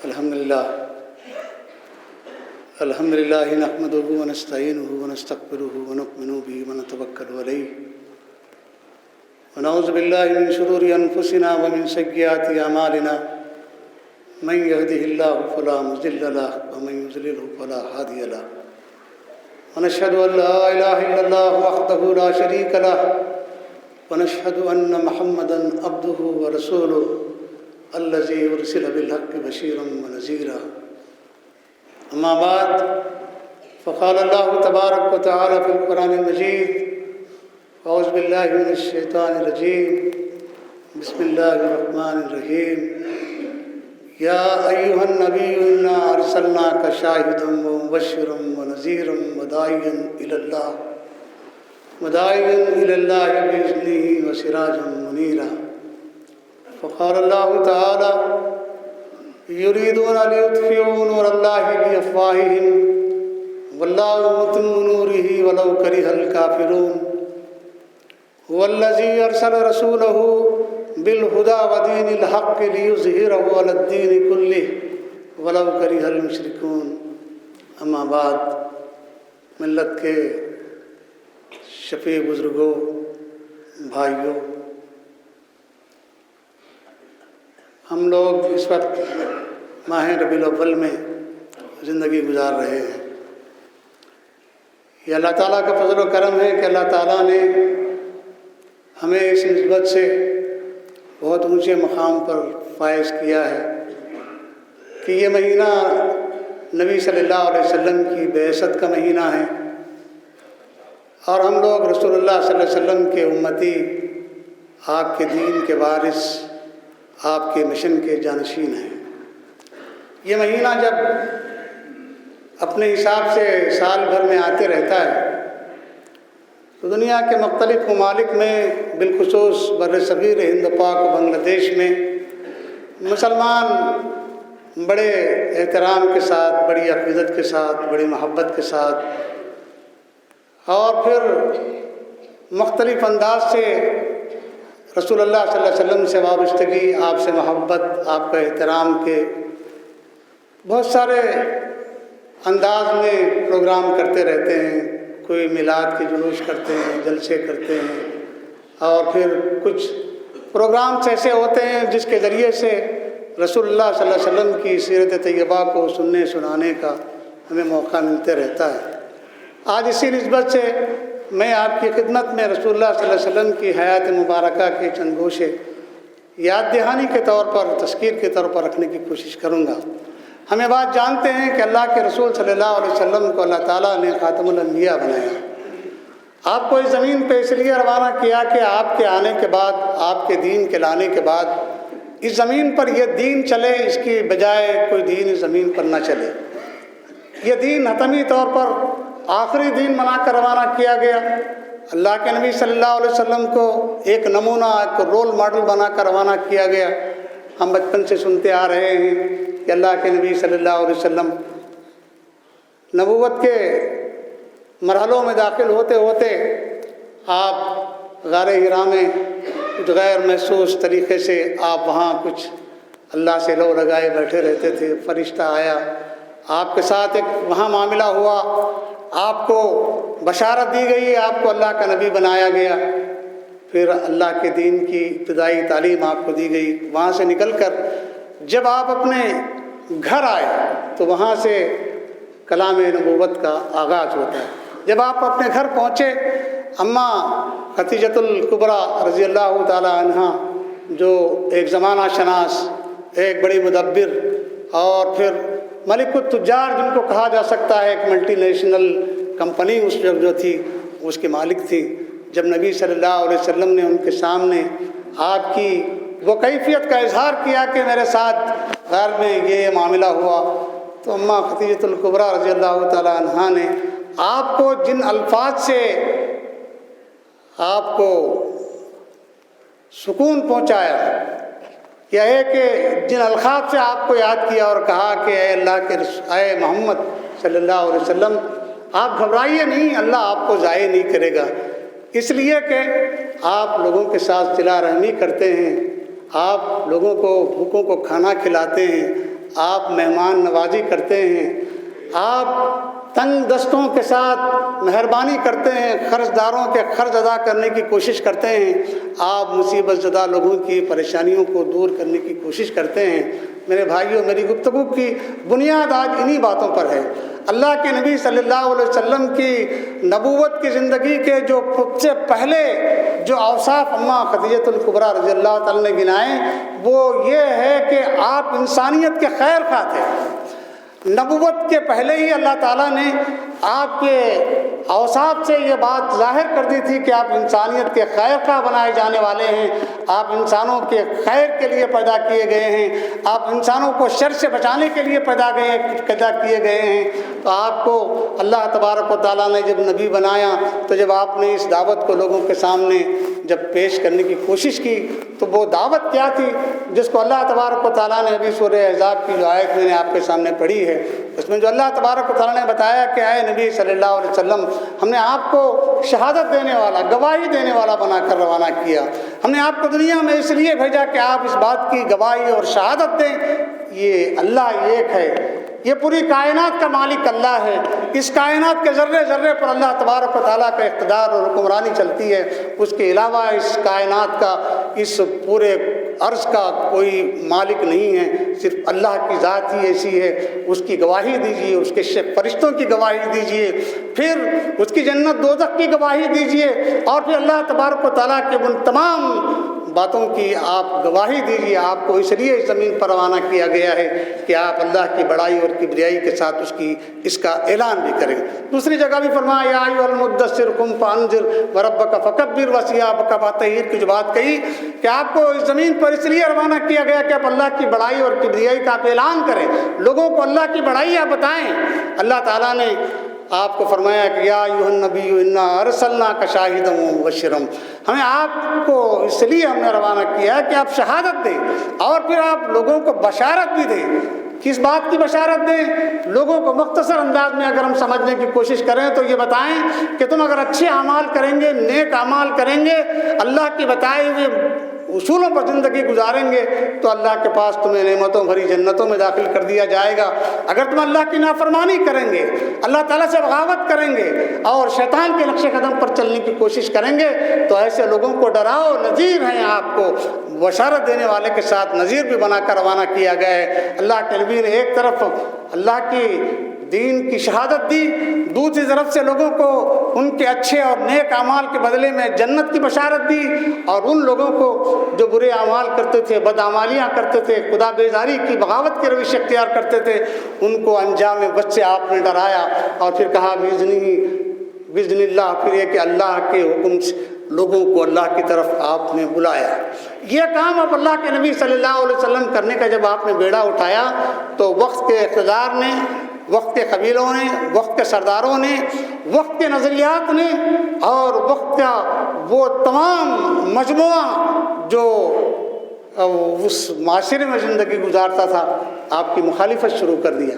الحمد لله نحمده ونستعينه ونستغفره ونؤمن به ونتوكل عليه ونعوذ بالله من شرور أنفسنا ومن سيئات أعمالنا من يهده الله فلا مضل له ومن يضلل فلا هادي له ونشهد أن لا إله إلا الله وحده لا شريك له ونشهد أن محمدا عبده ورسوله الذي أرسل بالحق بشيرا ونذيرا أما بعد فقال الله تبارك وتعالى في القرآن المجيد أعوذ بالله من الشيطان الرجيم بسم الله الرحمن الرحيم يا أيها النبي إنا أرسلناك شاهدا ومبشرا ونذيرا وداعيا إلى الله بإذنه وسراجا منيرا فقال الله تعالى يريدون ليطفئوا نور الله بأفواههم والله متم نوره ولو كره الكافرون هو الذي أرسل رسوله بالهدى ودين الحق ليظهره على الدين كله ولو كره المشركون اما بعد ملت کے شفیع بزرگوں، بھائیوں، ہم لوگ اس وقت ماہ ربیع الاول میں زندگی گزار رہے ہیں۔ یہ اللہ تعالیٰ کا فضل و کرم ہے کہ اللہ تعالیٰ نے ہمیں اس نسبت سے بہت اونچے مقام پر فائز کیا ہے کہ یہ مہینہ نبی صلی اللہ علیہ وسلم کی بعثت کا مہینہ ہے اور ہم لوگ رسول اللہ صلی اللہ علیہ وسلم کے امتی، آپ کے دین کے وارث، آپ کے مشن کے جانشین ہیں۔ یہ مہینہ جب اپنے حساب سے سال بھر میں آتے رہتا ہے تو دنیا کے مختلف ممالک میں بالخصوص بر صغیر ہند پاک و بنگلہ دیش میں مسلمان بڑے احترام کے ساتھ، بڑی عقیدت کے ساتھ، بڑی محبت کے ساتھ اور پھر مختلف انداز سے رسول اللہ صلی اللہ علیہ وسلم سے وابستگی، آپ سے محبت، آپ کا احترام کے بہت سارے انداز میں پروگرام کرتے رہتے ہیں۔ کوئی میلاد کے جلوس کرتے ہیں، جلسے کرتے ہیں اور پھر کچھ پروگرامس ایسے ہوتے ہیں جس کے ذریعے سے رسول اللہ صلی اللہ علیہ وسلم کی سیرت طیبہ کو سننے سنانے کا ہمیں موقع ملتے رہتا ہے۔ آج اسی نسبت سے میں آپ کی خدمت میں رسول اللہ صلی اللہ علیہ وسلم کی حیات مبارکہ کے چند گوشے یاد دہانی کے طور پر، تذکیر کے طور پر رکھنے کی کوشش کروں گا۔ ہمیں بات جانتے ہیں کہ اللہ کے رسول صلی اللہ علیہ وسلم کو اللہ تعالیٰ نے خاتم الانبیاء بنایا۔ آپ کو اس زمین پہ اس لیے روانہ کیا کہ آپ کے آنے کے بعد، آپ کے دین کے لانے کے بعد اس زمین پر یہ دین چلے، اس کی بجائے کوئی دین اس زمین پر نہ چلے۔ یہ دین حتمی طور پر آخری دین بنا کر روانہ کیا گیا۔ اللہ کے نبی صلی اللہ علیہ وسلم کو ایک نمونہ، ایک رول ماڈل بنا کر روانہ کیا گیا۔ ہم بچپن سے سنتے آ رہے ہیں کہ اللہ کے نبی صلی اللہ علیہ وسلم نبوت کے مرحلوں میں داخل ہوتے ہوتے آپ غار حرا میں کچھ غیر محسوس طریقے سے آپ وہاں کچھ اللہ سے لو لگائے بیٹھے رہتے تھے۔ فرشتہ آیا، آپ کے ساتھ ایک وہاں معاملہ ہوا، آپ کو بشارت دی گئی، آپ کو اللہ کا نبی بنایا گیا۔ پھر اللہ کے دین کی ابتدائی تعلیم آپ کو دی گئی۔ وہاں سے نکل کر جب آپ اپنے گھر آئے تو وہاں سے کلام نبوت کا آغاز ہوتا ہے۔ جب آپ اپنے گھر پہنچے، اماں خدیجۃ الکبریٰ رضی اللہ تعالی عنہ، جو ایک زمانہ شناس، ایک بڑی مدبر اور پھر ملک التجار جن کو کہا جا سکتا ہے، ایک ملٹی نیشنل کمپنی اس وقت جو تھی اس کے مالک تھی، جب نبی صلی اللہ علیہ وسلم نے ان کے سامنے آپ کی وہ کیفیت کا اظہار کیا کہ میرے ساتھ غار میں یہ معاملہ ہوا، تو اماں خدیجۃ الکبریٰ رضی اللہ تعالی عنہ نے آپ کو جن الفاظ سے آپ کو سکون پہنچایا، یا ہے کہ جن الفاظ سے آپ کو یاد کیا اور کہا کہ اے اللہ کے اے محمد صلی اللہ علیہ وسلم، آپ گھبرائیے نہیں، اللہ آپ کو ضائع نہیں کرے گا، اس لیے کہ آپ لوگوں کے ساتھ صلہ رحمی کرتے ہیں، آپ لوگوں کو بھوکوں کو کھانا کھلاتے ہیں، آپ مہمان نوازی کرتے ہیں، آپ تنگ دستوں کے ساتھ مہربانی کرتے ہیں، قرض داروں کے قرض ادا کرنے کی کوشش کرتے ہیں، آپ مصیبت زدہ لوگوں کی پریشانیوں کو دور کرنے کی کوشش کرتے ہیں۔ میرے بھائیوں، میری گفتگو کی بنیاد آج انہی باتوں پر ہے۔ اللہ کے نبی صلی اللہ علیہ وسلم کی نبوت کی زندگی کے جو سب سے پہلے جو اوصاف اماں خدیجہ الکبریٰ رضی اللہ تعالیٰ نے گنائے وہ یہ ہے کہ آپ انسانیت کے خیر خواہ تھے۔ نبوت کے پہلے ہی اللہ تعالیٰ نے آپ کے اوصاف سے یہ بات ظاہر کر دی تھی کہ آپ انسانیت کے خیر خواہ بنائے جانے والے ہیں، آپ انسانوں کے خیر کے لیے پیدا کیے گئے ہیں، آپ انسانوں کو شر سے بچانے کے لیے پیدا کیے گئے ہیں۔ تو آپ کو اللہ تبارک و تعالیٰ نے جب نبی بنایا تو جب آپ نے اس دعوت کو لوگوں کے سامنے جب پیش کرنے کی کوشش کی تو وہ دعوت کیا تھی جس کو اللہ تبارک و تعالیٰ نے ابھی سورہ احزاب کی جو آیت میں نے آپ کے سامنے پڑھی ہے اس میں جو اللہ تبارک و تعالیٰ نے بتایا کہ اے نبی صلی اللہ علیہ وسلم، ہم نے آپ کو شہادت دینے والا، گواہی دینے والا بنا کر روانہ کیا۔ ہم نے آپ کو دنیا میں اس لیے بھیجا کہ آپ اس بات کی گواہی اور شہادت دیں یہ اللہ ایک ہے، یہ پوری کائنات کا مالک اللہ ہے، اس کائنات کے ذرے ذرے پر اللہ تبارک و تعالیٰ کا اقتدار اور حکمرانی چلتی ہے، اس کے علاوہ اس کائنات کا، اس پورے عرض کا کوئی مالک نہیں ہے، صرف اللہ کی ذات ہی ایسی ہے۔ اس کی گواہی دیجیے، اس کے فرشتوں کی گواہی دیجیے، پھر اس کی جنت دوزخ کی گواہی دیجیے، اور پھر اللہ تبارک و تعالیٰ کے ان تمام باتوں کی آپ گواہی دیجیے۔ آپ کو اس لیے اس زمین پر روانہ کیا گیا ہے کہ آپ اللہ کی بڑائی اور کبریائی کے ساتھ اس کا اعلان بھی کریں۔ دوسری جگہ بھی فرمایا یا ایھا المدثر قم فانذر وربک فکبر وثیابک فطہر کی جو بات کہی کہ آپ کو اس زمین پر اس لیے روانہ کیا گیا کہ آپ اللہ کی بڑائی اور کبریائی کا آپ اعلان کریں، لوگوں کو اللہ کی بڑائی آپ بتائیں۔ اللہ تعالیٰ نے آپ کو فرمایا کہ یا ایھا النبی انا ارسلناک شاہدا ومبشرا، ہمیں آپ کو اس لیے ہم نے روانہ کیا ہے کہ آپ شہادت دیں اور پھر آپ لوگوں کو بشارت بھی دیں۔ کس بات کی بشارت دیں؟ لوگوں کو مختصر انداز میں اگر ہم سمجھنے کی کوشش کریں تو یہ بتائیں کہ تم اگر اچھے اعمال کریں گے، نیک اعمال کریں گے، اللہ کی بتائے ہوئے اصولوں پر زندگی گزاریں گے تو اللہ کے پاس تمہیں نعمتوں بھری جنتوں میں داخل کر دیا جائے گا۔ اگر تم اللہ کی نافرمانی کریں گے، اللہ تعالیٰ سے بغاوت کریں گے اور شیطان کے نقش قدم پر چلنے کی کوشش کریں گے تو ایسے لوگوں کو ڈراؤ، نذیر ہیں، آپ کو بشارت دینے والے کے ساتھ نذیر بھی بنا کر روانہ کیا گیا ہے۔ اللہ کے نبی نے ایک طرف اللہ کی دین کی شہادت دی، دوسری طرف سے لوگوں کو ان کے اچھے اور نیک اعمال کے بدلے میں جنت کی بشارت دی، اور ان لوگوں کو جو برے اعمال کرتے تھے، بدعمالیاں کرتے تھے، خدا بیزاری کی بغاوت کے روش اختیار کرتے تھے، ان کو انجام بد سے آپ نے ڈرایا، اور پھر کہا بِإِذْنِ اللہ، پھر یہ کہ اللہ کے حکم سے لوگوں کو اللہ کی طرف آپ نے بلایا۔ یہ کام اب اللہ کے نبی صلی اللہ علیہ وسلم کرنے کا جب آپ نے بیڑا اٹھایا تو وقت کے اقتدار نے، وقت کے قبیلوں نے، وقت کے سرداروں نے، وقت کے نظریات نے اور وقت کا وہ تمام مجموعہ جو اس معاشرے میں زندگی گزارتا تھا آپ کی مخالفت شروع کر دیا۔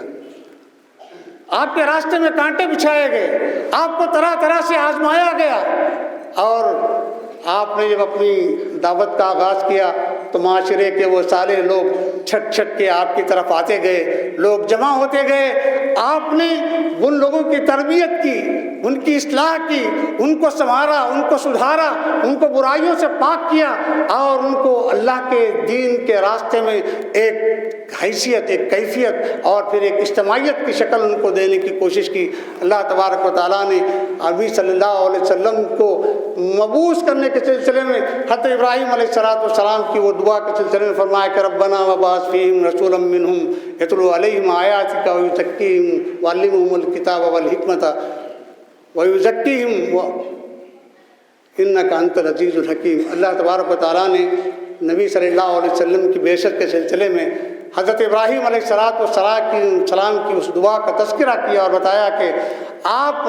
آپ کے راستے میں کانٹے بچھائے گئے، آپ کو طرح طرح سے آزمایا گیا، اور آپ نے جب اپنی دعوت کا آغاز کیا تو معاشرے کے وہ سارے لوگ چھٹ چھٹ کے آپ کی طرف آتے گئے، لوگ جمع ہوتے گئے۔ آپ نے ان لوگوں کی تربیت کی، ان کی اصلاح کی، ان کو سنوارا، ان کو سدھارا، ان کو برائیوں سے پاک کیا، اور ان کو اللہ کے دین کے راستے میں ایک حیثیت، ایک کیفیت اور پھر ایک اجتماعیت کی شکل ان کو دینے کی کوشش کی۔ اللہ تبارک و تعالیٰ نے نبی صلی اللہ علیہ وسلم کو مبعوث کرنے کے سلسلے میں حضرت ابراہیم علیہ السلام کی وہ دعا کے سلسلے میں فرمایا کہ ربنا وبعث فیہم رسولا منہم یتلو علیہم آیاتک ویزکیہم ویعلمہم الکتاب والحکمۃ ویزکیہم انک انت العزیز الحکیم۔ اللہ تبارک و تعالیٰ نے نبی صلی اللہ علیہ وسلم کی بعثت کے سلسلے میں حضرت ابراہیم علیہ السلام کی اس دعا کا تذکرہ کیا اور بتایا کہ آپ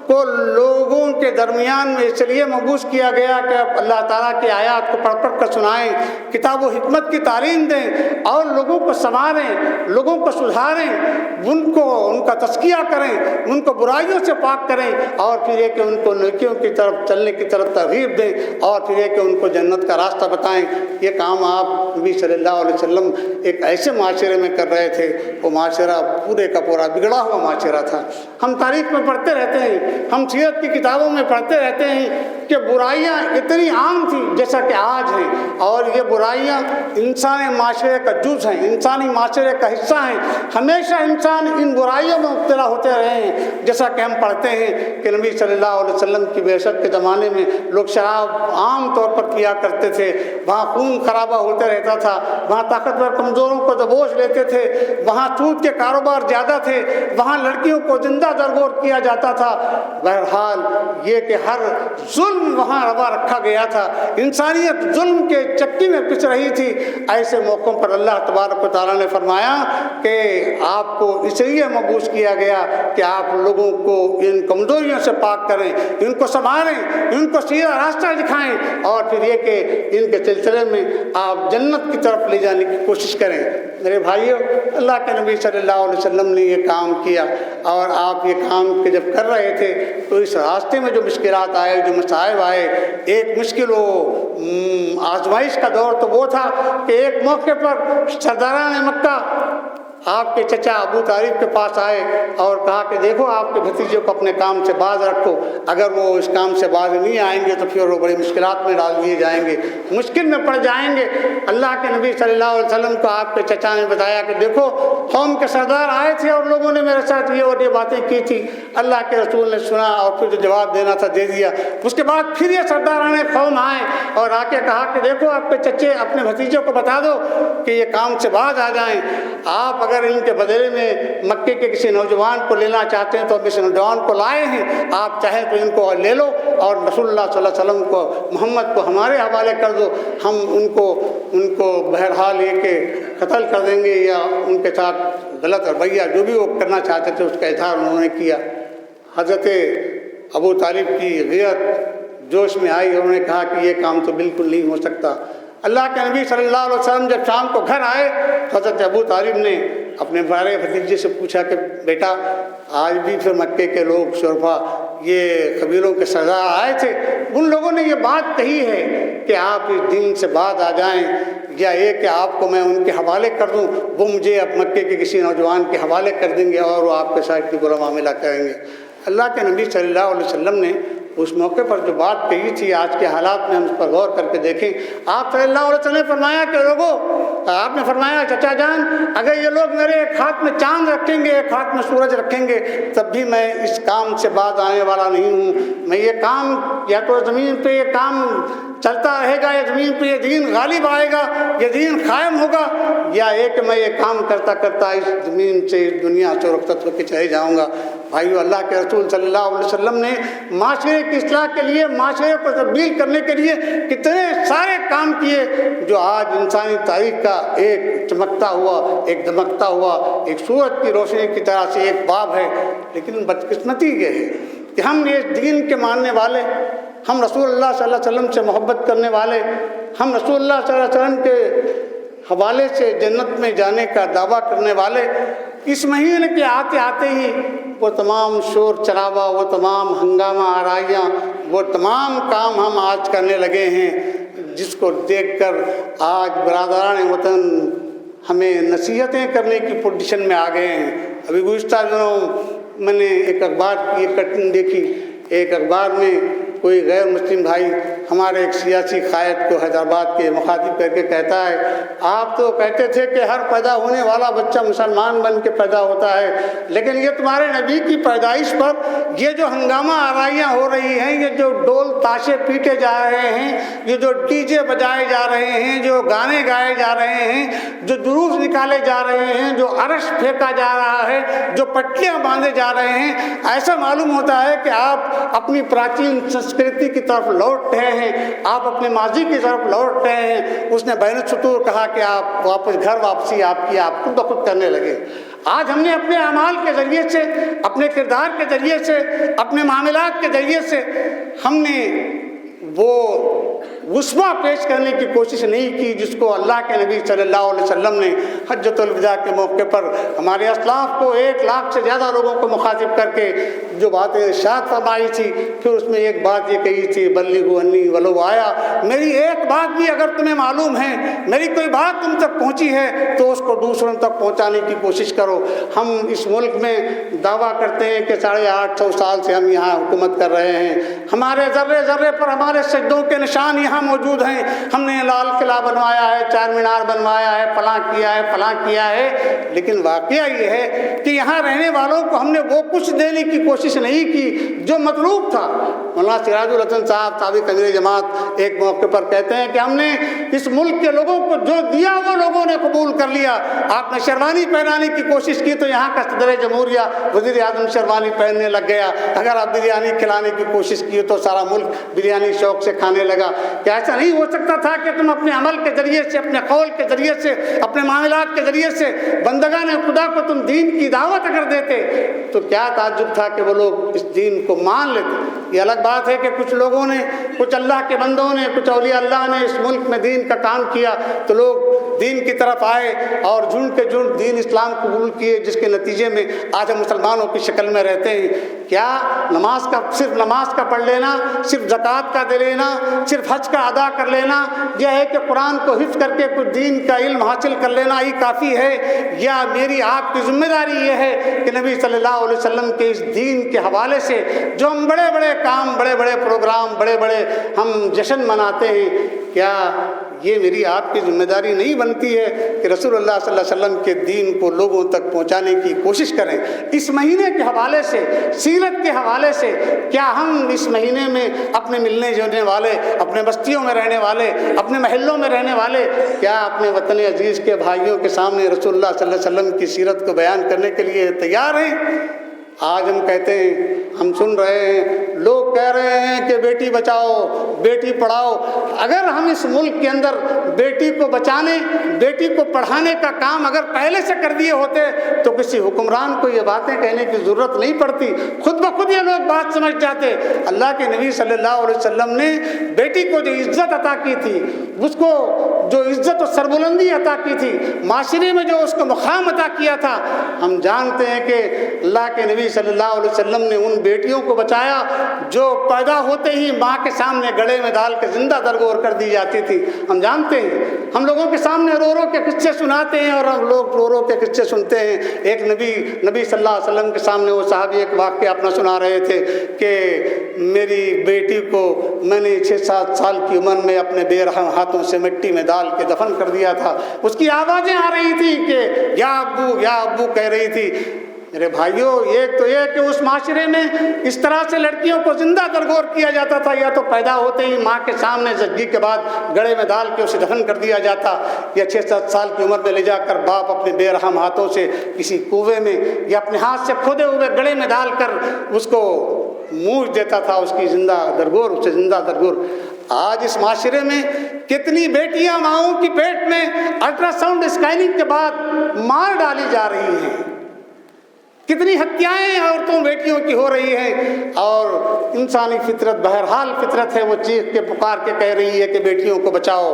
کو لوگوں کے درمیان میں اس لیے مبعوث کیا گیا کہ اللہ تعالیٰ کی آیات کو پڑھ پڑھ کر سنائیں، کتاب و حکمت کی تعلیم دیں اور لوگوں کو سنواریں، لوگوں کو سدھاریں، ان کا تزکیہ کریں، ان کو برائیوں سے پاک کریں، اور پھر یہ کہ ان کو نیکیوں کی طرف چلنے کی طرف ترغیب دیں، اور پھر یہ کہ ان کو جنت کا راستہ بتائیں۔ یہ کام آپ نبی صلی اللہ علیہ وسلم ایک ایسے معاشرے میں کر رہے تھے، وہ معاشرہ پورے کا پورا بگڑا ہوا معاشرہ تھا۔ ہم تاریخ میں پڑھتے رہتے ہیں، ہم سیرت کی کتابوں میں پڑھتے رہتے ہیں کہ برائیاں اتنی عام تھیں جیسا کہ آج ہیں، اور یہ برائیاں انسانی معاشرے کا جز ہیں، انسانی معاشرے کا حصہ ہیں۔ ہمیشہ انسان ان برائیوں میں مبتلا ہوتے رہے ہیں، جیسا کہ ہم پڑھتے ہیں کہ نبی صلی اللہ علیہ وسلم کی بعثت کے زمانے میں لوگ شراب عام طور پر پیا کرتے تھے، وہاں خون خرابہ ہوتے رہتا تھا، وہاں طاقتور کمزوروں کو دبوچ لیتے تھے، وہاں سود کے کاروبار زیادہ تھے، وہاں لڑکیوں کو زندہ درگور کیا جاتا تھا۔ بہرحال یہ کہ ہر ظلم وہاں روا رکھا گیا تھا، انسانیت ظلم کے چکی میں پس رہی تھی۔ ایسے موقعوں پر اللہ تبارک و تعالیٰ نے فرمایا کہ آپ کو اس لیے مبعوث کیا گیا کہ آپ لوگوں کو ان کمزوریوں سے پاک کریں، ان کو سنبھالیں، ان کو سیدھا راستہ دکھائیں، اور پھر یہ کہ ان کے سلسلے میں آپ جنت کی طرف لے جانے کی کوشش کریں۔ میرے بھائیو، اللہ کے نبی صلی اللہ علیہ وسلم نے یہ کام کیا، اور آپ یہ کام جب کر رہے تھے تو اس راستے میں جو مشکلات آئے، جو مصائب آئے، ایک مشکل آزمائش کا دور تو وہ تھا کہ ایک موقع پر سرداران مکہ آپ کے چچا ابو طالب کے پاس آئے اور کہا کہ دیکھو آپ کے بھتیجے کو اپنے کام سے باز رکھو، اگر وہ اس کام سے باز نہیں آئیں گے تو پھر وہ بڑی مشکلات میں ڈال دیے جائیں گے، مشکل میں پڑ جائیں گے۔ اللہ کے نبی صلی اللہ علیہ وسلم کو آپ کے چچا نے بتایا کہ دیکھو قوم کے سردار آئے تھے اور لوگوں نے میرے ساتھ یہ اور یہ باتیں کی تھی، اللہ کے رسول نے سنا اور پھر جو جواب دینا تھا دے دیا۔ اس کے بعد پھر یہ سرداران قوم آئے اور آ کے کہا کہ دیکھو آپ کے چچے اپنے بھتیجوں کو بتا دو کہ یہ کام سے باز آ جائیں، آپ اگر ان کے بدلے میں مکے کے کسی نوجوان کو لینا چاہتے ہیں تو اب اس نوجوان کو لائے ہیں، آپ چاہیں تو ان کو لے لو اور رسول اللہ صلی اللہ علیہ وسلم کو، محمد کو ہمارے حوالے کر دو، ہم ان کو بہرحال یہ کہ قتل کر دیں گے یا ان کے ساتھ غلط رویہ جو بھی وہ کرنا چاہتے تھے اس کا اظہار انہوں نے کیا۔ حضرت ابو طالب کی غیرت جوش میں آئی، انہوں نے کہا کہ یہ کام تو بالکل نہیں ہو سکتا۔ اللہ کے نبی صلی اللہ علیہ وسلم جب شام کو گھر آئے تو حضرت ابو طالب نے اپنے بڑے بھتیجے سے پوچھا کہ بیٹا آج بھی پھر مکے کے لوگ شرفا یہ قبیلوں کے سردار آئے تھے، ان لوگوں نے یہ بات کہی ہے کہ آپ اس دین سے بعد آ جائیں یا یہ کہ آپ کو میں ان کے حوالے کر دوں، وہ مجھے اب مکے کے کسی نوجوان کے حوالے کر دیں گے اور وہ آپ کے ساتھ برا معاملہ کریں گے۔ اللہ کے نبی صلی اللہ علیہ وسلم نے اس موقع پر جو بات کہی تھی، آج کے حالات میں ہم اس پر غور کر کے دیکھیں، آپ صلی اللہ علیہ وسلم نے فرمایا کہ لوگوں، آپ نے فرمایا چچا جان اگر یہ لوگ میرے ایک ہاتھ میں چاند رکھیں گے ایک ہاتھ میں سورج رکھیں گے تب بھی میں اس کام سے باز آنے والا نہیں ہوں۔ میں یہ کام یا تو زمین پہ یہ کام چلتا رہے گا، یا زمین پہ یہ دین غالب آئے گا، یہ دین قائم ہوگا، یا ایک میں یہ کام کرتا کرتا اس زمین سے اس دنیا سے رخصت ہو کے چلے جاؤں گا۔ بھائیو، اللہ کے رسول صلی اللہ علیہ وسلم نے معاشرے کی اصلاح کے لیے، معاشرے کو تبدیل کرنے کے لیے کتنے سارے کام کیے جو آج انسانی تاریخ کا ایک چمکتا ہوا، ایک دمکتا ہوا، ایک سورج کی روشنی کی طرح سے ایک باب ہے۔ لیکن بدقسمتی یہ ہے کہ ہم اس دین کے ماننے والے، ہم رسول اللہ صلی اللہ علیہ وسلم سے محبت کرنے والے، ہم رسول اللہ صلی اللہ علیہ وسلم کے حوالے سے جنت میں جانے کا دعویٰ کرنے والے، اس مہینے کے آتے آتے ہی وہ تمام شور چراوا، وہ تمام ہنگامہ آرائیاں، وہ تمام کام ہم آج کرنے لگے ہیں جس کو دیکھ کر آج برادران وطن ہمیں نصیحتیں کرنے کی پوزیشن میں آ گئے ہیں۔ ابھی گزشتہ دنوں میں نے ایک اخبار کی ایک کٹنگ دیکھی، ایک اخبار میں کوئی غیر مسلم بھائی ہمارے ایک سیاسی قائد کو حیدرآباد کے مخاطب کر کے کہتا ہے، آپ تو کہتے تھے کہ ہر پیدا ہونے والا بچہ مسلمان بن کے پیدا ہوتا ہے، لیکن یہ تمہارے نبی کی پیدائش پر یہ جو ہنگامہ آرائیاں ہو رہی ہیں، یہ جو ڈول تاشے پیٹے جا رہے ہیں، یہ جو ڈی جے بجائے جا رہے ہیں، جو گانے گائے جا رہے ہیں، جو جلوس نکالے جا رہے ہیں، جو عرش پھینکا جا رہا ہے، جو پٹیاں باندھے جا رہے ہیں، ایسا معلوم ہوتا ہے کہ آپ اپنی پراچین سنسکرتی کی طرف لوٹ رہے ہیں، آپ اپنے ماضی کی طرف لوٹ رہے ہیں۔ اس نے بین السطور کہا کہ آپ واپس گھر واپسی آپ کی آپ خود بخود کرنے لگے۔ آج ہم نے اپنے اعمال کے ذریعے سے، اپنے کردار کے ذریعے سے، اپنے معاملات کے ذریعے سے ہم نے وہ وسعت پیش کرنے کی کوشش نہیں کی جس کو اللہ کے نبی صلی اللہ علیہ وسلم نے حجۃ الوداع کے موقع پر ہمارے اسلاف کو 1 لاکھ سے زیادہ لوگوں کو مخاطب کر کے جو باتیں ارشاد فرمائی تھی. پھر اس میں ایک بات یہ کہی تھی، بلغوا عنی ولو آیا، میری ایک بات بھی اگر تمہیں معلوم ہے، میری کوئی بات تم تک پہنچی ہے تو اس کو دوسروں تک پہنچانے کی کوشش کرو. ہم اس ملک میں دعویٰ کرتے ہیں کہ 850 سال سے ہم یہاں حکومت کر رہے ہیں، ہمارے ذرے ذرے پر ہمارے سجدوں کے نشان یہاں موجود ہیں، ہم نے لال قلعہ بنوایا ہے، 4 مینار بنوایا ہے، فلاں کیا ہے، لیکن واقعہ یہ ہے کہ یہاں رہنے والوں کو ہم نے وہ کچھ دینے کی کوشش نہیں کی جو مطلوب تھا. مولانا سراج الحسن صاحب سابق امیر جماعت ایک موقع پر کہتے ہیں کہ ہم نے اس ملک کے لوگوں کو جو دیا وہ لوگوں نے قبول کر لیا. آپ نے شیروانی پہنانے کی کوشش کی تو یہاں کا صدر جمہوریہ وزیر اعظم شیروانی پہننے لگ گیا. اگر آپ بریانی کھلانے کی کوشش کی تو سارا ملک بریانی شوق سے کھانے لگا. کہ ایسا نہیں ہو سکتا تھا کہ تم اپنے عمل کے ذریعے سے، اپنے قول کے ذریعے سے، اپنے معاملات کے ذریعے سے بندگان خدا کو تم دین کی دعوت اگر دیتے تو کیا تعجب تھا کہ وہ لوگ اس دین کو مان لیتے. یہ الگ بات ہے کہ کچھ لوگوں نے، کچھ اللہ کے بندوں نے، کچھ اولیاء اللہ نے اس ملک میں دین کا کام کیا تو لوگ دین کی طرف آئے اور جھنڈ کے جھنڈ دین اسلام قبول کیے، جس کے نتیجے میں آج ہم مسلمانوں کی شکل میں رہتے ہیں. کیا صرف نماز کا پڑھ لینا، صرف زکوٰۃ کا دے لینا، صرف حج کا ادا کر لینا، یہ ہے کہ قرآن کو حفظ کر کے کچھ دین کا علم حاصل کر لینا ہی کافی ہے؟ یا میری آپ کی ذمہ داری یہ ہے کہ نبی صلی اللہ علیہ وسلم کے اس دین کے حوالے سے جو ہم بڑے بڑے کام، بڑے بڑے پروگرام، بڑے بڑے ہم جشن مناتے ہیں، کیا یہ میری آپ کی ذمہ داری نہیں بنتی ہے کہ رسول اللہ صلی اللہ علیہ وسلم کے دین کو لوگوں تک پہنچانے کی کوشش کریں؟ اس مہینے کے حوالے سے، سیرت کے حوالے سے، کیا ہم اس مہینے میں اپنے ملنے جلنے والے، اپنے بستیوں میں رہنے والے، اپنے محلوں میں رہنے والے، کیا اپنے وطن عزیز کے بھائیوں کے سامنے رسول اللہ صلی اللہ علیہ وسلم کی سیرت کو بیان کرنے کے لیے تیار ہیں؟ آج ہم کہتے ہیں، ہم سن رہے ہیں، لوگ کہہ رہے ہیں کہ بیٹی بچاؤ، بیٹی پڑھاؤ. اگر ہم اس ملک کے اندر بیٹی کو بچانے، بیٹی کو پڑھانے کا کام اگر پہلے سے کر دیے ہوتے تو کسی حکمران کو یہ باتیں کہنے کی ضرورت نہیں پڑتی، خود بخود یہ لوگ بات سمجھ جاتے. اللہ کے نبی صلی اللہ علیہ وسلم نے بیٹی کو جو عزت عطا کی تھی، اس کو جو عزت و سربلندی عطا کی تھی، معاشرے میں جو اس کو مقام عطا کیا تھا، ہم جانتے ہیں کہ اللہ کے نبی صلی اللہ علیہ وسلم نے ان بیٹیوں کو بچایا جو پیدا ہوتے ہی ماں کے سامنے گڑے میں ڈال کے زندہ درگور کر دی جاتی تھی. ہم جانتے ہیں، ہم لوگوں کے سامنے رو رو کے قصے سناتے ہیں اور ہم لوگ رو رو کے قصے سنتے ہیں. ایک نبی صلی اللہ علیہ وسلم کے سامنے وہ صحابی ایک واقعہ اپنا سنا رہے تھے کہ میری بیٹی کو میں نے 6-7 سال کی عمر میں اپنے بے رحم ہاتھوں سے مٹی میں ڈال کے دفن کر دیا تھا. اس کی آوازیں آ رہی تھی کہ یا ابو یا ابو کہہ رہی تھی. میرے بھائیوں، ایک تو یہ کہ اس معاشرے میں اس طرح سے لڑکیوں کو زندہ درگور کیا جاتا تھا، یا تو پیدا ہوتے ہی ماں کے سامنے زچگی کے بعد گڑے میں ڈال کے اسے دفن کر دیا جاتا، یا 6-7 سال کی عمر میں لے جا کر باپ اپنے بے رحم ہاتھوں سے کسی کنویں میں یا اپنے ہاتھ سے کھودے ہوئے گڑے میں ڈال کر اس کو مونچھ دیتا تھا، اس کی زندہ درگور، اسے زندہ درگور. آج اس معاشرے میں کتنی بیٹیاں ماؤں کی پیٹ میں الٹرا ساؤنڈ اسکیننگ کے بعد مار ڈالی جا رہی ہیں، کتنی ہتیائیں عورتوں بیٹیوں کی ہو رہی ہیں. اور انسانی فطرت، بہرحال فطرت ہے، وہ چیخ کے پکار کے کہہ رہی ہے کہ بیٹیوں کو بچاؤ،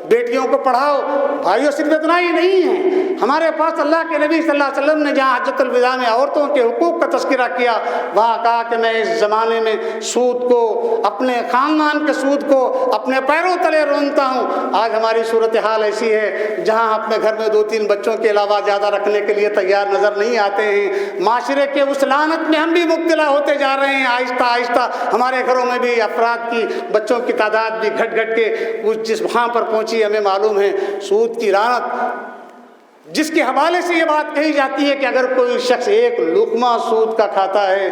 بیٹیوں کو پڑھاؤ. بھائیو، صرف اتنا ہی نہیں ہے، ہمارے پاس اللہ کے نبی صلی اللہ علیہ وسلم نے جہاں حجۃ الوداع میں عورتوں کے حقوق کا تذکرہ کیا، وہاں کہا کہ میں اس زمانے میں سود کو، اپنے خاندان کے سود کو اپنے پیروں تلے رونتا ہوں. آج ہماری صورتحال ایسی ہے جہاں اپنے گھر میں 2-3 بچوں کے علاوہ زیادہ رکھنے کے لیے تیار نظر نہیں آتے ہیں. معاشرے کے اس لعنت میں ہم بھی مبتلا ہوتے جا رہے ہیں. آہستہ آہستہ ہمارے گھروں میں بھی افراد کی، بچوں کی تعداد بھی گھٹ گھٹ کے جس مقام پر پہنچی ہمیں معلوم ہے. سود کی لعنت، جس کے حوالے سے یہ بات کہی جاتی ہے کہ اگر کوئی شخص ایک لقمہ سود کا کھاتا ہے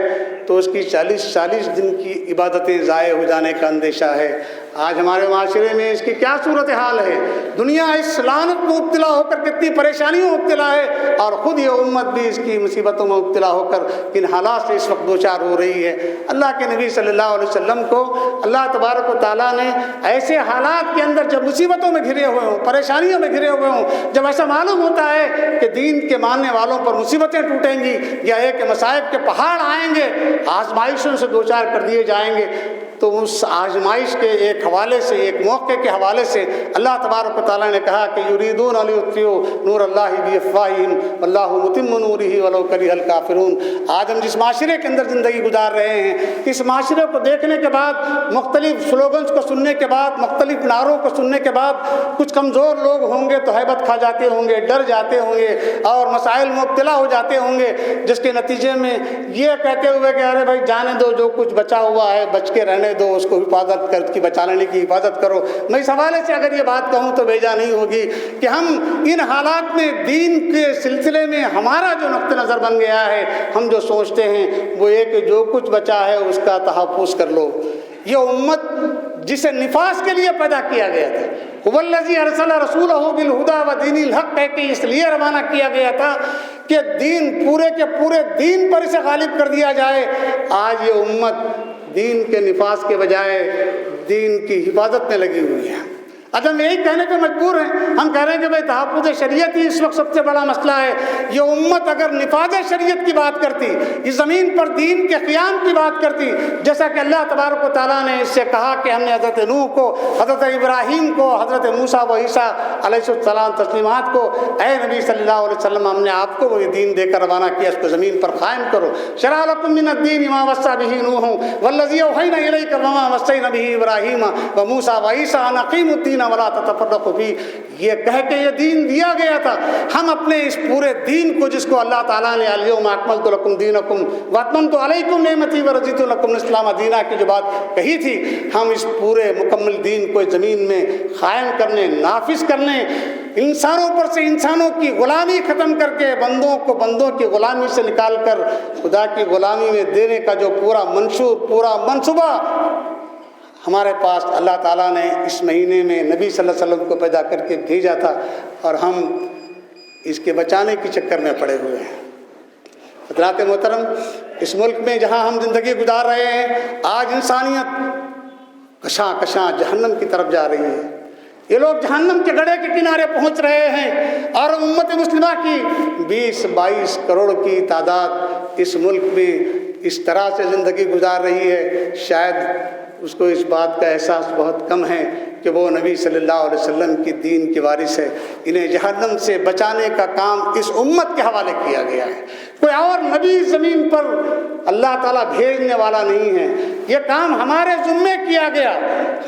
تو اس کی 40 دن کی عبادتیں ضائع ہو جانے کا اندیشہ ہے. آج ہمارے معاشرے میں اس کی کیا صورتحال ہے؟ دنیا اس لعنت میں مبتلا ہو کر کتنی پریشانیوں میں مبتلا ہے، اور خود یہ امت بھی اس کی مصیبتوں میں مبتلا ہو کر کن حالات سے اس وقت دوچار ہو رہی ہے۔ اللہ کے نبی صلی اللہ علیہ وسلم کو اللہ تبارک و تعالیٰ نے ایسے حالات کے اندر جب مصیبتوں میں گھرے ہوئے ہوں، پریشانیوں میں گھرے ہوئے ہوں، جب ایسا معلوم ہوتا ہے کہ دین کے ماننے والوں پر مصیبتیں ٹوٹیں گی یا ایک مصائب کے پہاڑ آئیں گے، آزمائشوں سے دوچار کر دیے جائیں گے، تو اس آزمائش کے ایک حوالے سے، ایک موقع کے حوالے سے اللہ تبارک و تعالیٰ نے کہا کہ یریدون لیطفئوا نور اللہ بافواہہم واللہ متم نورہ ولو کرہ الکافرون۔ آج ہم جس معاشرے کے اندر زندگی گزار رہے ہیں، اس معاشرے کو دیکھنے کے بعد، مختلف سلوگنز کو سننے کے بعد، مختلف نعروں کو سننے کے بعد، کچھ کمزور لوگ ہوں گے تو ہیبت کھا جاتے ہوں گے، ڈر جاتے ہوں گے اور مسائل میں مبتلا ہو جاتے ہوں گے، جس کے نتیجے میں یہ کہتے ہوئے کہ ارے بھائی جانے دو، جو کچھ بچا ہوا ہے بچ کے رہنے دو، اس کو حفاظت کر کی بچا لینے کی حفاظت کرو۔ میں اس حوالے سے اگر یہ بات کہوں تو بیجا نہیں ہوگی کہ ہم ان حالات میں دین کے سلسلے میں ہمارا جو نقطہ نظر بن گیا ہے، ہم جو سوچتے ہیں وہ یہ کہ جو کچھ بچا ہے اس کا تحفظ کر لو۔ یہ امت جسے نفاذ کے لیے پیدا کیا گیا تھا، هو الذی ارسل رسولہ بالہدی ودین الحق، کہہ کے اس لیے روانہ کیا گیا تھا کہ دین پورے کے پورے دین پر اسے غالب کر دیا جائے۔ آج یہ امت دین کے نفاذ کے بجائے دین کی حفاظت میں لگی ہوئی ہے۔ اب ہم یہی کہنے پہ مجبور ہیں، ہم کہہ رہے ہیں کہ بھائی تحفظ شریعت ہی اس وقت سب سے بڑا مسئلہ ہے۔ یہ امت اگر نفاذ شریعت کی بات کرتی، اس زمین پر دین کے قیام کی بات کرتی، جیسا کہ اللہ تبارک و تعالیٰ نے اس سے کہا کہ ہم نے حضرت نوح کو، حضرت ابراہیم کو، حضرت موسیٰ و عیسیٰ علیہ السلام تسلیمات کو، اے نبی صلی اللہ علیہ وسلم ہم نے آپ کو وہی دین دے کر روانہ کیا، اس کو زمین پر قائم کرو۔ شرع لکم من الدین ما وصی بہ نوح والذی اوحینا الیک وما وصینا بہ ابراہیم وموسیٰ وعیسیٰ ان اقیموا الدین ولا تتفرقوا فیہ، یہ کہہ کے یہ دین دیا گیا تھا۔ ہم اپنے اس پورے دین کو، جس کو اللہ تعالیٰ نے الیوم اکملت لکم دینکم واتممت علیکم نعمتی ورضیت لکم الاسلام دینا کی جو بات کہی تھی، ہم اس پورے مکمل دین کو زمین میں قائم کرنے، نافذ کرنے، انسانوں پر سے انسانوں کی غلامی ختم کر کے بندوں کو بندوں کی غلامی سے نکال کر خدا کی غلامی میں دینے کا جو پورا منشور، پورا منصوبہ ہمارے پاس اللہ تعالیٰ نے اس مہینے میں نبی صلی اللہ علیہ وسلم کو پیدا کر کے بھیجا تھا، اور ہم اس کے بچانے کے چکر میں پڑے ہوئے ہیں۔ حضرات محترم، اس ملک میں جہاں ہم زندگی گزار رہے ہیں، آج انسانیت کشاں کشاں جہنم کی طرف جا رہی ہے۔ یہ لوگ جہنم کے گڑھے کے کنارے پہنچ رہے ہیں، اور امت مسلمہ کی 20-22 کروڑ کی تعداد اس ملک میں اس طرح سے زندگی گزار رہی ہے، شاید اس کو اس بات کا احساس بہت کم ہے کہ وہ نبی صلی اللہ علیہ وسلم کی دین کی وارث ہے۔ انہیں جہنم سے بچانے کا کام اس امت کے حوالے کیا گیا ہے۔ کوئی اور نبی زمین پر اللہ تعالیٰ بھیجنے والا نہیں ہے، یہ کام ہمارے ذمے کیا گیا۔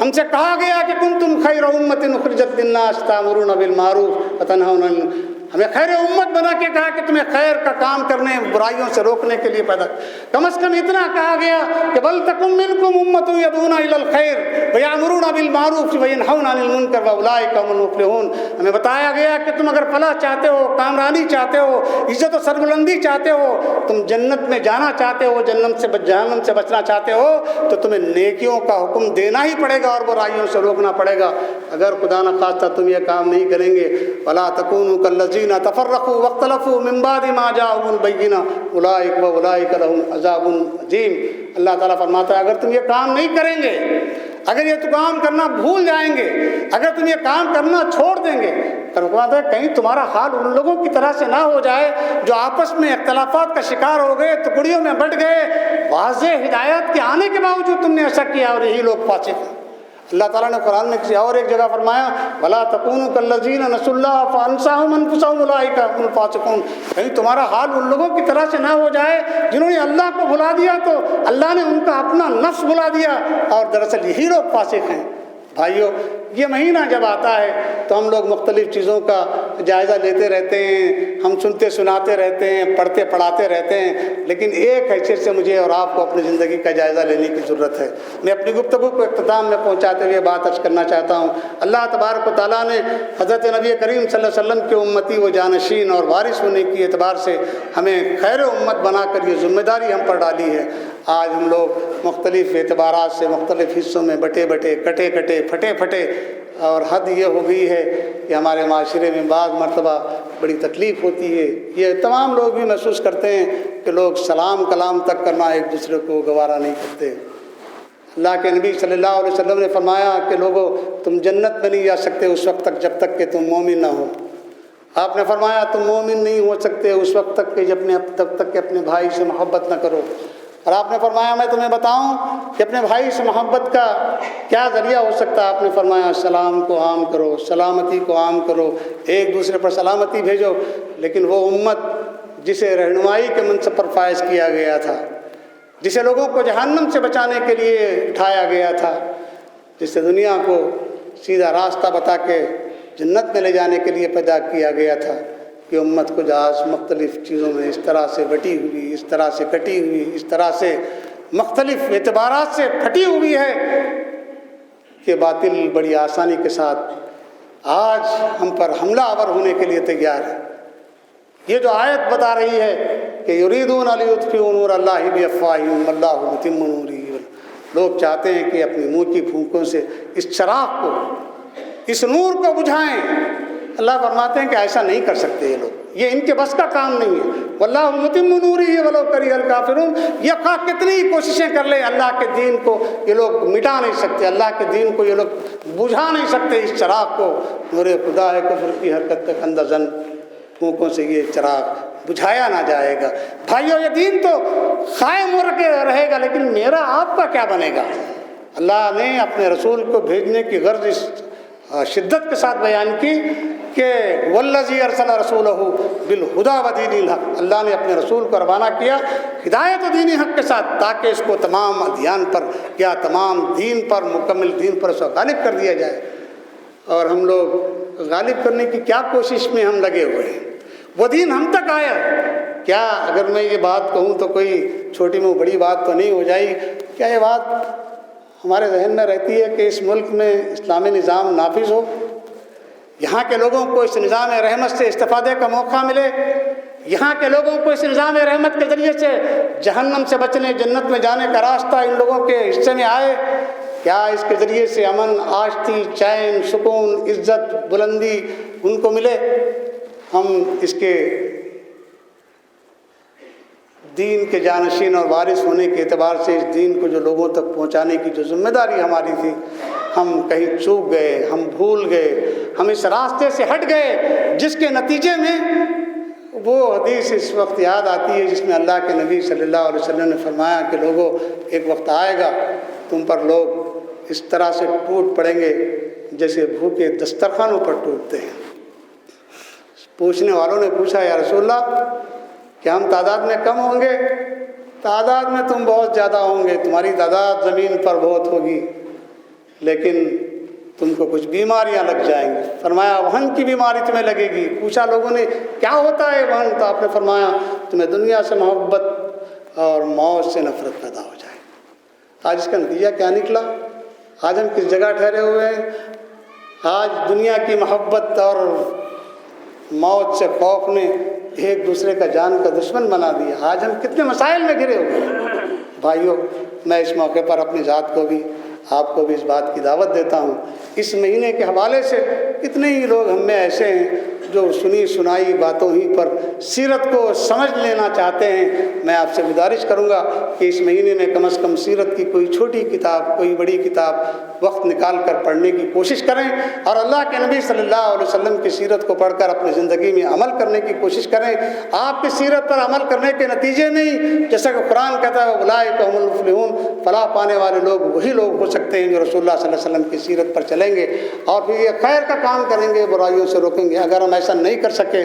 ہم سے کہا گیا کہ کنتم خیر امت اخرجت للناس تأمرون بالمعروف وتنہون عن المنکر، ہمیں خیر امت بنا کے کہا کہ تمہیں خیر کا کام کرنے، برائیوں سے روکنے کے لیے پیدا۔ کم از کم اتنا کہا گیا کہ بل تکن منکم امۃ یدعون الی الخیر ویأمرون بالمعروف وینہون عن المنکر واولئک هم المفلحون۔ ہمیں بتایا گیا کہ تم اگر فلاح چاہتے ہو، کامرانی چاہتے ہو، عزت و سربلندی چاہتے ہو، تم جنت میں جانا چاہتے ہو، جہنم سے بچنا چاہتے ہو، تو تمہیں نیکیوں کا حکم دینا ہی پڑے گا اور برائیوں سے روکنا پڑے گا۔ اگر خدا نخواستہ تم یہ کام نہیں کریں گے، ولا تکونوا کالذین تفرقوا واختلفوا من بعد ما جاءهم البینہ اولئک واولئک لهم عذاب عظیم۔ اللہ تعالیٰ فرماتا ہے اگر تم یہ کام نہیں کریں گے، اگر یہ تو کام کرنا بھول جائیں گے، اگر تم یہ کام کرنا چھوڑ دیں گے، تو فرماتا ہے کہیں تمہارا حال ان لوگوں کی طرح سے نہ ہو جائے جو آپس میں اختلافات کا شکار ہو گئے، ٹکڑیوں میں بٹ گئے، واضح ہدایت کے آنے کے باوجود تم نے ایسا کیا اور یہی لوگ فاسق ہیں۔ اللہ تعالیٰ نے قرآن میں کسی اور ایک جگہ فرمایا وَلَا تَكُونُوا كَالَّذِينَ نَسُوا اللَّهَ فَأَنسَاهُمْ أَنفُسَهُمْ أُولَٰئِكَ هُمُ الْفَاسِقُونَ، کہیں تمہارا حال ان لوگوں کی طرح سے نہ ہو جائے جنہوں نے اللہ کو بھلا دیا تو اللہ نے ان کا اپنا نفس بھلا دیا، اور دراصل یہی لوگ فاسق ہیں۔ بھائیو، یہ مہینہ جب آتا ہے تو ہم لوگ مختلف چیزوں کا جائزہ لیتے رہتے ہیں، ہم سنتے سناتے رہتے ہیں، پڑھتے پڑھاتے رہتے ہیں، لیکن ایک حیثیت سے مجھے اور آپ کو اپنی زندگی کا جائزہ لینے کی ضرورت ہے۔ میں اپنی گفتگو کو اختتام میں پہنچاتے ہوئے بات عرض کرنا چاہتا ہوں۔ اللہ تبارک و تعالیٰ نے حضرت نبی کریم صلی اللہ علیہ وسلم کے امتی و جانشین اور وارث ہونے کی اعتبار سے ہمیں خیر امت بنا کر یہ ذمہ داری ہم پر ڈالی ہے۔ آج ہم لوگ مختلف اعتبارات سے مختلف حصوں میں بٹے کٹے پھٹے اور حد یہ ہو گئی ہے کہ ہمارے معاشرے میں بعض مرتبہ بڑی تکلیف ہوتی ہے. یہ تمام لوگ بھی محسوس کرتے ہیں کہ لوگ سلام کلام تک کرنا ایک دوسرے کو گوارا نہیں کرتے. اللہ کے نبی صلی اللہ علیہ وسلم نے فرمایا کہ لوگوں تم جنت میں نہیں جا سکتے اس وقت تک جب تک کہ تم مومن نہ ہو. آپ نے فرمایا تم مومن نہیں ہو سکتے اس وقت تک کہ تب تک کہ اپنے بھائی سے محبت نہ کرو. اور آپ نے فرمایا میں تمہیں بتاؤں کہ اپنے بھائی سے محبت کا کیا ذریعہ ہو سکتا ہے. آپ نے فرمایا سلام کو عام کرو, سلامتی کو عام کرو, ایک دوسرے پر سلامتی بھیجو. لیکن وہ امت جسے رہنمائی کے منصب پر فائز کیا گیا تھا, جسے لوگوں کو جہنم سے بچانے کے لیے اٹھایا گیا تھا, جسے دنیا کو سیدھا راستہ بتا کے جنت میں لے جانے کے لیے پیدا کیا گیا تھا, کہ امت کو آج مختلف چیزوں میں اس طرح سے بٹی ہوئی, اس طرح سے کٹی ہوئی, اس طرح سے مختلف اعتبارات سے پھٹی ہوئی ہے کہ باطل بڑی آسانی کے ساتھ آج ہم پر حملہ آور ہونے کے لیے تیار ہے. یہ جو آیت بتا رہی ہے کہ یریدون لیطفئوا نور اللہ بافواہہم واللہ متم نورہ, لوگ چاہتے ہیں کہ اپنی منہ کی پھونکوں سے اس چراغ کو, اس نور کو بجھائیں. اللہ فرماتے ہیں کہ ایسا نہیں کر سکتے یہ لوگ, یہ ان کے بس کا کام نہیں ہے. واللہ متم نورہ ولو کرہ الکافرون, یہ خواہ کتنی ہی کوششیں کر لیں اللہ کے دین کو یہ لوگ مٹا نہیں سکتے, اللہ کے دین کو یہ لوگ بجھا نہیں سکتے. اس چراغ کو نور خدا ہے کفر کی حرکت تک اندازن پھونکوں سے یہ چراغ بجھایا نہ جائے گا. بھائیو یہ دین تو قائم ہو کے رہے گا, لیکن میرا آپ کا کیا بنے گا. اللہ نے اپنے رسول کو بھیجنے کی غرض اس شدت کے ساتھ بیان کی کہ والذی ارسل رسولہ بالہدی ودین الحق, اللہ نے اپنے رسول کو روانہ کیا ہدایت و دین حق کے ساتھ تاکہ اس کو تمام ادیان پر یا تمام دین پر, مکمل دین پر اس کو غالب کر دیا جائے. اور ہم لوگ غالب کرنے کی کیا کوشش میں ہم لگے ہوئے ہیں. وہ دین ہم تک آیا کیا؟ اگر میں یہ بات کہوں تو کوئی چھوٹی میں بڑی بات تو نہیں ہو جائے. کیا یہ بات ہمارے ذہن میں رہتی ہے کہ اس ملک میں اسلامی نظام نافذ ہو, یہاں کے لوگوں کو اس نظام رحمت سے استفادے کا موقع ملے, یہاں کے لوگوں کو اس نظام رحمت کے ذریعے سے جہنم سے بچنے, جنت میں جانے کا راستہ ان لوگوں کے حصے میں آئے؟ کیا اس کے ذریعے سے امن, آشتی, چین, سکون, عزت, بلندی ان کو ملے؟ ہم اس کے دین کے جانشین اور وارث ہونے کے اعتبار سے اس دین کو جو لوگوں تک پہنچانے کی جو ذمہ داری ہماری تھی, ہم کہیں چوک گئے, ہم بھول گئے, ہم اس راستے سے ہٹ گئے, جس کے نتیجے میں وہ حدیث اس وقت یاد آتی ہے جس میں اللہ کے نبی صلی اللہ علیہ وسلم نے فرمایا کہ لوگوں ایک وقت آئے گا تم پر لوگ اس طرح سے ٹوٹ پڑیں گے جیسے بھوکے دسترخوانوں پر ٹوٹتے ہیں. پوچھنے والوں نے پوچھا یا رسول اللہ کیا ہم تعداد میں کم ہوں گے؟ تعداد میں تم بہت زیادہ ہوں گے, تمہاری تعداد زمین پر بہت ہوگی, لیکن تم کو کچھ بیماریاں لگ جائیں گی. فرمایا وہن کی بیماری تمہیں لگے گی. پوچھا لوگوں نے کیا ہوتا ہے وہن؟ تو آپ نے فرمایا تمہیں دنیا سے محبت اور موت سے نفرت پیدا ہو جائے. آج اس کا نتیجہ کیا نکلا؟ آج ہم کس جگہ ٹھہرے ہوئے ہیں؟ آج دنیا کی محبت اور موت سے خوف نے ایک دوسرے کا جان کا دشمن بنا دیا. آج ہم کتنے مسائل میں گھرے ہوئے ہیں. بھائیوں میں اس موقع پر اپنی ذات کو بھی آپ کو بھی اس بات کی دعوت دیتا ہوں, اس مہینے کے حوالے سے کتنے ہی لوگ ہم میں ایسے ہیں جو سنی سنائی باتوں ہی پر سیرت کو سمجھ لینا چاہتے ہیں. میں آپ سے گزارش کروں گا کہ اس مہینے میں کم از کم سیرت کی کوئی چھوٹی کتاب, کوئی بڑی کتاب وقت نکال کر پڑھنے کی کوشش کریں, اور اللہ کے نبی صلی اللہ علیہ وسلم کی سیرت کو پڑھ کر اپنی زندگی میں عمل کرنے کی کوشش کریں. آپ کی سیرت پر عمل کرنے کے نتیجے میں ہی جیسا کہ قرآن کہتا ہے اولئک هم المفلحون, فلاح پانے والے لوگ وہی لوگ ہو سکتے ہیں جو رسول اللہ صلی اللہ علیہ وسلم کی سیرت پر چلیں گے اور پھر یہ خیر کا کام کریں گے, برائیوں سے روکیں گے. اگر ہم ایسا نہیں کر سکے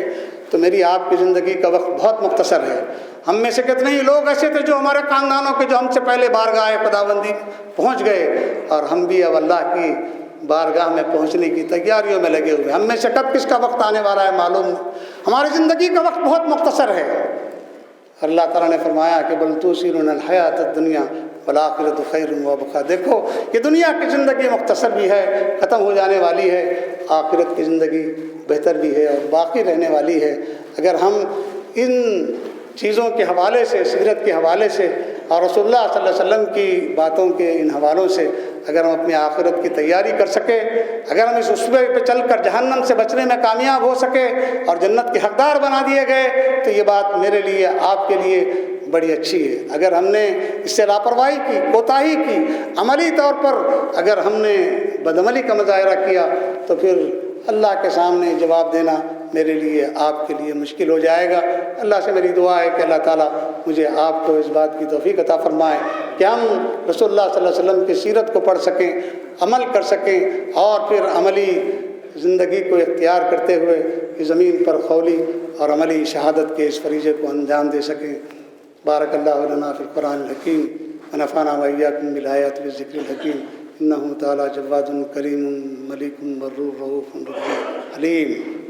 تو میری آپ کی زندگی کا وقت بہت مختصر ہے. ہم میں سے کتنے ہی لوگ ایسے تھے جو ہمارے خاندانوں کے جو ہم سے پہلے بارگاہ خداوندی پہنچ گئے, اور ہم بھی اب اللہ کی بارگاہ میں پہنچنے کی تیاریوں میں لگے ہوئے. ہم میں سے کب کس کا وقت آنے والا ہے معلوم نہیں. ہماری زندگی کا وقت بہت مختصر ہے. اللہ تعالیٰ نے فرمایا کہ بل توثرون الحیات الدنیا والآخرۃ خیر وابقیٰ. دیکھو یہ دنیا کی زندگی مختصر بھی ہے, ختم ہو جانے والی ہے, آخرت کی زندگی بہتر بھی ہے اور باقی رہنے والی ہے. اگر ہم ان چیزوں کے حوالے سے, سیرت کے حوالے سے اور رسول اللہ صلی اللہ علیہ وسلم کی باتوں کے ان حوالوں سے اگر ہم اپنی آخرت کی تیاری کر سکیں، اگر ہم اس اسوے پہ چل کر جہنم سے بچنے میں کامیاب ہو سکے اور جنت کے حقدار بنا دیے گئے، تو یہ بات میرے لیے، آپ کے لیے بڑی اچھی ہے۔ اگر ہم نے اس سے لاپرواہی کی، کوتاہی کی، عملی طور پر اگر ہم نے بدعملی کا مظاہرہ کیا، تو پھر اللہ کے سامنے جواب دینا میرے لیے، آپ کے لیے مشکل ہو جائے گا۔ اللہ سے میری دعا ہے کہ اللہ تعالیٰ مجھے آپ کو اس بات کی توفیق عطا فرمائے کہ ہم رسول اللہ صلی اللہ علیہ وسلم کی سیرت کو پڑھ سکیں، عمل کر سکیں، اور پھر عملی زندگی کو اختیار کرتے ہوئے کہ زمین پر قولی اور عملی شہادت کے اس فریضے کو انجام دے سکیں۔ بارک اللہ لنا فی القرآن الحکیم ونفعنا وإیاکم بالآیات والذکر الحکیم، انہ تعالی جواد کریم ملک بر رؤوف رحیم حلیم۔